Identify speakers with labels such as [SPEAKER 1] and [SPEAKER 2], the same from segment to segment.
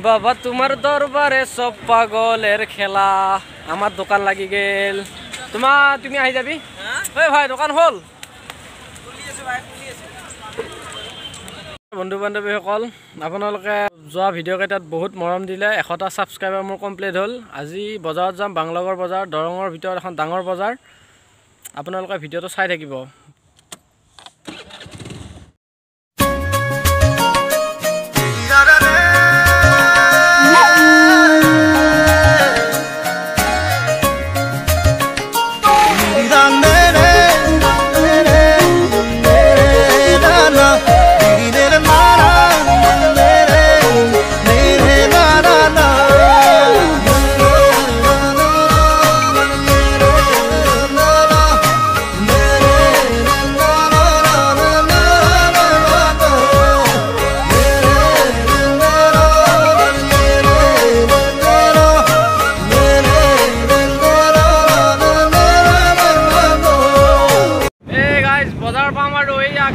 [SPEAKER 1] বাবা তোমার দরবারে সব পাগলের খেলা আমার দোকান লাগি গেল তুমি আহি যাবি ওই ভাই দোকান হল বন্ধু বান্ধৱীসকল আপোনালোকে যোৱা ভিডিঅ' কেইটাত বহুত মৰম দিলে 100টা ছাবস্ক্ৰাইবাৰ মোৰ কমপ্লিট হ'ল আজি বজাৰত যাম বাংলগৰ বজাৰ দৰঙৰ ভিতৰত এখন ডাঙৰ বজাৰ আপোনালোকে ভিডিঅ'টো চাই থাকিব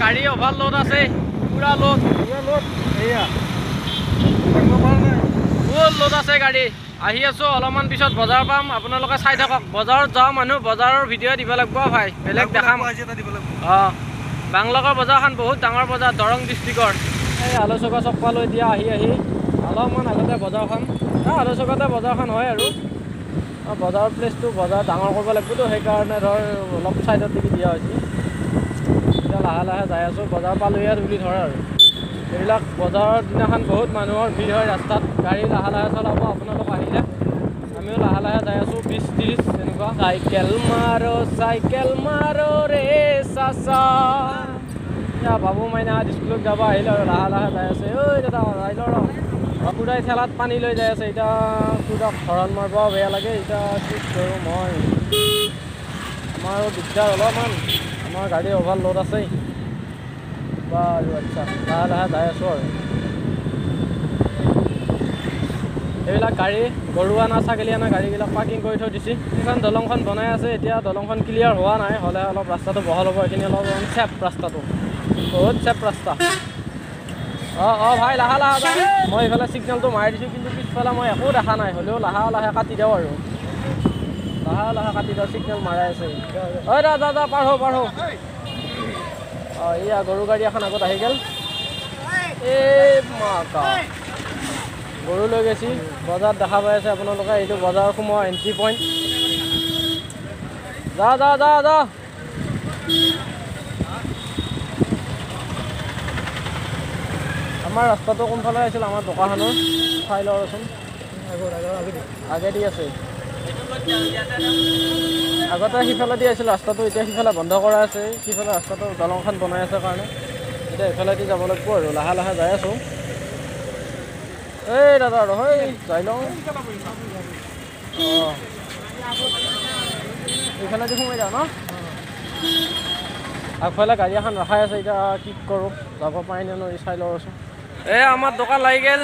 [SPEAKER 1] গাড়ী অভাৰলোড আছে পুৰা লোড ফুল লোড আছে গাড়ী আহি আছো অলপমান পিছত বজাৰ পাম আপোনালোকে চাই থাকক বজাৰত যাওঁ মানুহ বজাৰৰ ভিডিঅ' দিব লাগিব ভাই বেলেগ দেখাম বাংলগৰ বজাৰখন বহুত ডাঙৰ বজাৰ দৰং ডিষ্ট্ৰিক্টৰ এই আলোচকা চক পালোঁ এতিয়া আহি অলপমান আগতে বজাৰখন আলোচকতে বজাৰখন হয় আৰু বজাৰৰ প্লেচটো বজাৰ ডাঙৰ কৰিব লাগিবতো সেইকাৰণে ধৰ অলপ চাইডত দেখি দিয়া হৈছে লাহে লাহে যাই আছোঁ বজাৰ পালোঁহি বুলি ধৰে আৰু এইবিলাক বজাৰৰ দিনাখন বহুত মানুহৰ ভিৰ হয় ৰাস্তাত গাড়ী লাহে লাহে চলাব আপোনালোক আহিলে আমিও লাহে লাহে যাই আছোঁ 20-30 তেনেকুৱা চাইকেল মাৰো ৰে চাচা এতিয়া বাবু মাইনা স্কুলত যাব আহিলে আৰু লাহে লাহে যাই আছে ঐ দাদা যাই ল কুদাই ঠেলাত পানী লৈ যাই আছে এতিয়া কুদাক হৰণ মাৰিব বেয়া লাগে এতিয়া কি কৰোঁ মই আমাৰো দিগদাৰ অলপমান আমাৰ গাড়ী অভাৰলোড আছে বাৰু আচ্ছা লাহে লাহে যাই আছোঁ আৰু এইবিলাক গাড়ী গৰু আনা ছাগলী আনা গাড়ীবিলাক পাৰ্কিং কৰি থৈ দিছে এইখন দলংখন বনাই আছে এতিয়া দলংখন ক্লিয়াৰ হোৱা নাই হ'লে অলপ ৰাস্তাটো বহল হ'ব এইখিনি অলপ চেফ ৰাস্তাটো বহুত চেফ ৰাস্তা ভাই লাহে লাহে যাই মই এইফালে ছিগনেলটো মাৰি দিছোঁ কিন্তু পিছফালে মই একো দেখা নাই হ'লেও লাহে লাহে কাটি দিওঁ আৰু লাহে লাহে কাটি দিওঁ ছিগনেল মাৰাই আছে ঐ দাদা পাৰ হওঁ এয়া গৰু গাড়ী এখন আগত আহি গ'ল এই মাকা গৰু লৈ গৈছি বজাৰত দেখা পাই আছে আপোনালোকে এইটো বজাৰ সোমোৱা এণ্ট্ৰি পইণ্ট যা আমাৰ ৰাস্তাটো কোনফালে আছিল আমাৰ দোকানখনৰ চাই লওঁচোন আগেদি আছে আগতে সিফালে দি আছিল ৰাস্তাটো এতিয়া সিফালে বন্ধ কৰা আছে সিফালে ৰাস্তাটো দলংখন বনাই আছে কাৰণে এতিয়া এইফালেদি যাব লাগিব আৰু লাহে লাহে যাই আছোঁ এই দাদা ৰহৈ যাই লওঁ এইফালেদি সোমাই যাওঁ ন আগফালে গাড়ী এখন ৰখাই আছে এতিয়া কি কৰোঁ যাব পাৰি নে নোৱাৰি চাই লওঁচোন এই আমাৰ দোকান লাগি গ'ল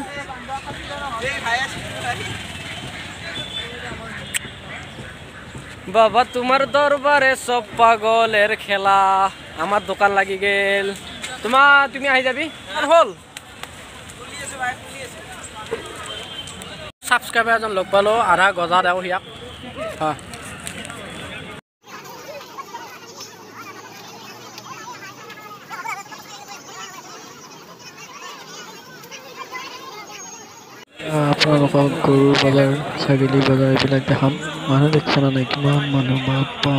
[SPEAKER 1] বাবা তোমার দরবারে সব পাগলের খেলা আমার দোকান লাগি গেল তুমি আহি যাবি হল সাবস্ক্রাইবার এজন লগ পালো আধা গজা দেও সিয়াক
[SPEAKER 2] আপোনালোকক গৰু বজাৰ ছাগলী বজাৰ এইবিলাক দেখাম মানুহ দেখিছে নাই কিমান মানুহ বাপা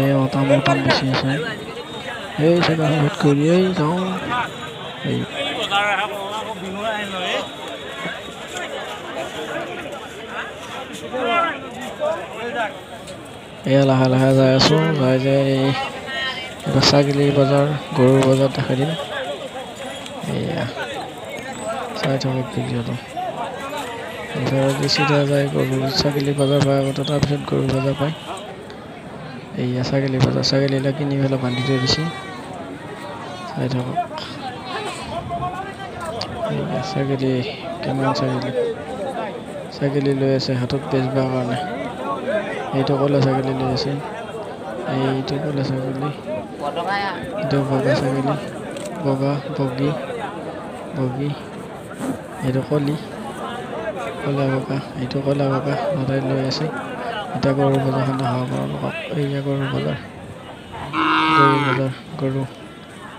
[SPEAKER 2] এই অটাম বেছি আছে এই জেগাত কৰি যাওঁ এয়া লাহে লাহে যাই আছোঁ যাই এটা ছাগলী বজাৰ গৰু বজাৰ দেখাই দিম এয়া চাই থাকক ভিডিঅ'টো এইফালে চিধা যায় গৰু ছাগলী বজাৰ পায় আগতে তাৰপিছত গৰু বজাৰ পায় এইয়া ছাগলী বজাৰ ছাগলীবিলাক কিনি পেলাই বান্ধি থৈ দিছে চাই থাকক এইয়া ছাগলী কিমান ছাগলী লৈ আছে হাতত বেচবৰ কাৰণে এইটো ক'লা ছাগলী লৈ আছে এইটো ক'লা ছাগলী এইটো বগা ছাগলী বগা বগী এইটো কলা বগা এইটো কলা বগা সদায় লৈ আছে এতিয়া গৰুৰ বজাৰখন দেখাব পাৰোঁ লোকক এইয়া গৰুৰ বজাৰ গৰু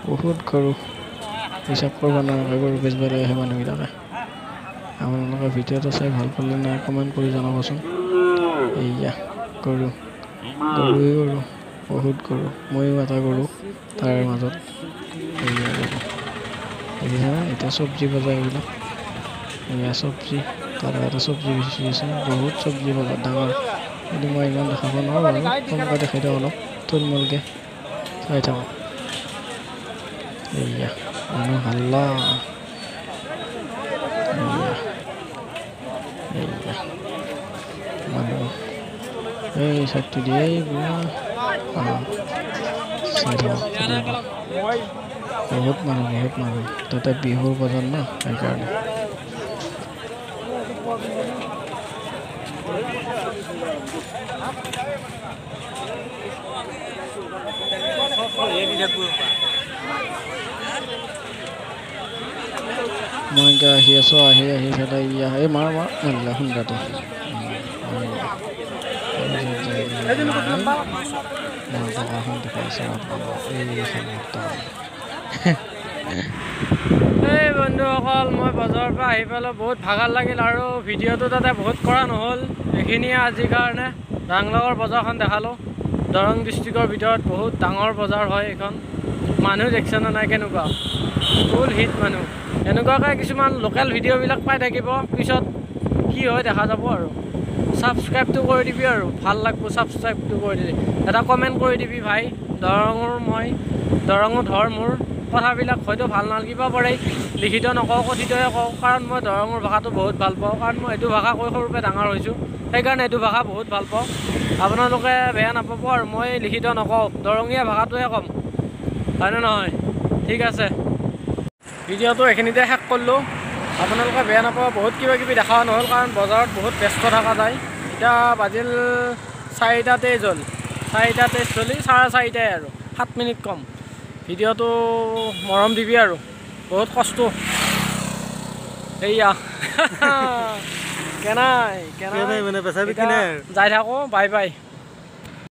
[SPEAKER 2] বহুত গৰু হিচাপ কৰিব নোৱাৰে গৰু বেচবলৈ আহে মানুহবিলাকে আপোনালোকে ভিডিঅ'টো চাই ভাল পালে নাই কমেণ্ট কৰি জনাবচোন এইয়া গৰু বহুত গৰু ময়ো এটা গৰু তাৰ মাজত এইয়া গৰু দেখিছানে এতিয়া চব্জি বজাৰ এইবিলাক এয়া চব্জি তাৰ এটা চব্জি বেছি আছে বহুত চব্জি বজাৰ ডাঙৰ কিন্তু মই ইমান দেখাব নোৱাৰোঁ বাৰু কমকৈ দেখাই দিওঁ অলপ থুলমূলকৈ চাই থাকক এইয়া মানুহ হাল্লা এইয়া মানুহ এই চাইডটো দিয়ে চাই থাকক বহুত মানুহ তাতে বিহুৰ বজাৰ ন সেইকাৰণে মই এতিয়া আহি আছোঁ আহি পেলাই ইয়া এই মাৰ মাৰিলা সোনকালে
[SPEAKER 1] এই বন্ধুসকল মই বজাৰৰ পৰা আহি পেলাই বহুত ভাগৰ লাগিল আৰু ভিডিঅ'টো তাতে বহুত কৰা নহ'ল এইখিনিয়ে আজিৰ কাৰণে ৰাংলগৰ বজাৰখন দেখালোঁ দৰং ডিষ্ট্ৰিক্টৰ ভিতৰত বহুত ডাঙৰ বজাৰ হয় এইখন মানুহ দেখিছেনে নাই কেনেকুৱা ফুল হিট মানুহ এনেকুৱাকৈ কিছুমান লোকেল ভিডিঅ'বিলাক পাই থাকিব পিছত কি হয় দেখা যাব আৰু ছাবস্ক্ৰাইবটো কৰি দিবি আৰু ভাল লাগিব ছাবস্ক্ৰাইবটো কৰি দিবি এটা কমেণ্ট কৰি দিবি ভাই দৰঙৰ ধৰ মোৰ কথাবিলাক হয়তো ভাল নালাগিব পাৰে লিখিত নকওঁ কথিতহে কওঁ কাৰণ মই দৰঙৰ ভাষাটো বহুত ভাল পাওঁ কাৰণ মই এইটো ভাষা কৈ সৰুৰ পৰা ডাঙৰ হৈছোঁ সেইকাৰণে এইটো ভাষা বহুত ভাল পাওঁ আপোনালোকে বেয়া নাপাব আৰু মই লিখিত নকওঁ দৰঙীয়া ভাষাটোহে ক'ম হয়নে নহয় ঠিক আছে ভিডিঅ'টো এইখিনিতে শেষ কৰিলোঁ আপোনালোকে বেয়া নাপাব বহুত কিবা কিবি দেখা নহ'ল কাৰণ বজাৰত বহুত ব্যস্ত থকা যায় এতিয়া বাজিল 4টাতেই জল 4টাতেই চলি 4:30 আৰু 7 মিনিট কম ভিডিঅ'টো মৰম দিবি আৰু বহুত কষ্ট এইয়া কেনাই মানে যাই থাকোঁ বাই